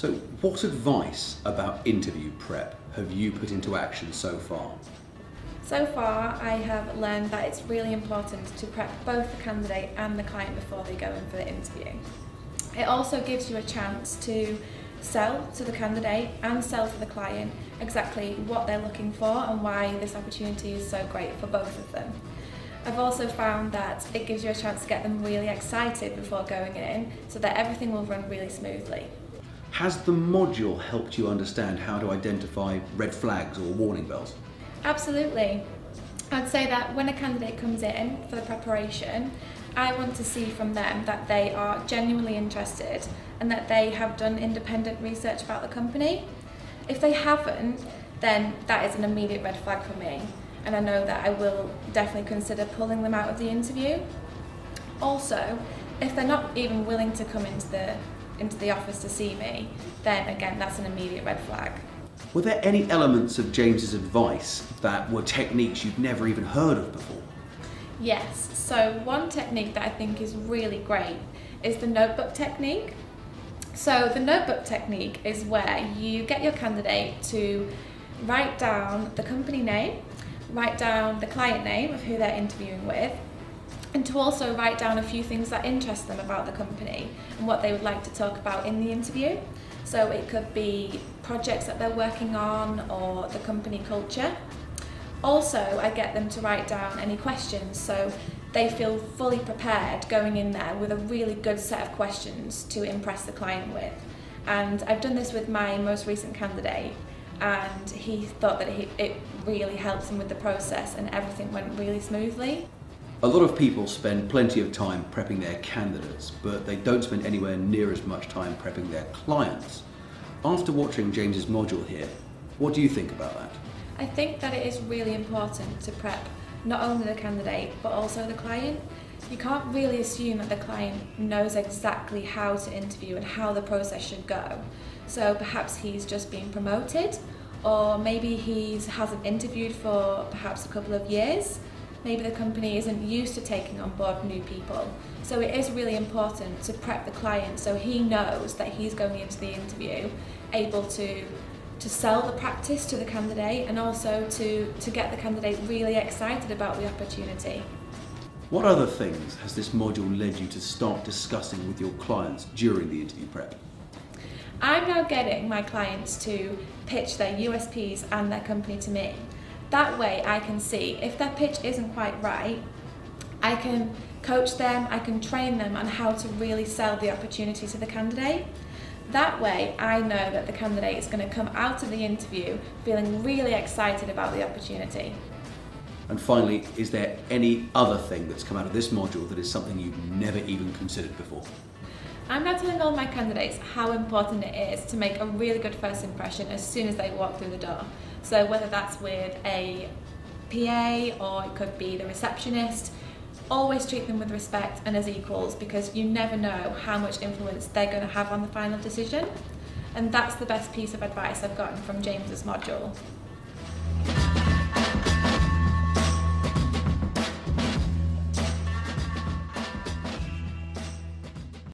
So what advice about interview prep have you put into action so far? So far, I have learned that it's really important to prep both the candidate and the client before they go in for the interview. It also gives you a chance to sell to the candidate and sell to the client exactly what they're looking for and why this opportunity is so great for both of them. I've also found that it gives you a chance to get them really excited before going in so that everything will run really smoothly. Has the module helped you understand how to identify red flags or warning bells? Absolutely. I'd say that when a candidate comes in for the preparation, I want to see from them that they are genuinely interested and that they have done independent research about the company. If they haven't, then that is an immediate red flag for me, and I know that I will definitely consider pulling them out of the interview. Also, if they're not even willing to come into the office to see me, then again, that's an immediate red flag. Were there any elements of James's advice that were techniques you'd never even heard of before? Yes, so one technique that I think is really great is the notebook technique. So the notebook technique is where you get your candidate to write down the company name, write down the client name of who they're interviewing with, and to also write down a few things that interest them about the company and what they would like to talk about in the interview. So it could be projects that they're working on or the company culture. Also, I get them to write down any questions so they feel fully prepared going in there with a really good set of questions to impress the client with. And I've done this with my most recent candidate, and he thought that it really helped him with the process and everything went really smoothly. A lot of people spend plenty of time prepping their candidates, but they don't spend anywhere near as much time prepping their clients. After watching James's module here, what do you think about that? I think that it is really important to prep not only the candidate but also the client. You can't really assume that the client knows exactly how to interview and how the process should go. So perhaps he's just been promoted, or maybe he hasn't interviewed for perhaps a couple of years. Maybe the company isn't used to taking on board new people. So it is really important to prep the client so he knows that he's going into the interview able to sell the practice to the candidate and also to get the candidate really excited about the opportunity. What other things has this module led you to start discussing with your clients during the interview prep? I'm now getting my clients to pitch their USPs and their company to me. That way I can see if their pitch isn't quite right, I can coach them, I can train them on how to really sell the opportunity to the candidate. That way I know that the candidate is going to come out of the interview feeling really excited about the opportunity. And finally, is there any other thing that's come out of this module that is something you've never even considered before? I'm now telling all my candidates how important it is to make a really good first impression as soon as they walk through the door. So whether that's with a PA or it could be the receptionist, always treat them with respect and as equals, because you never know how much influence they're going to have on the final decision. And that's the best piece of advice I've gotten from James's module.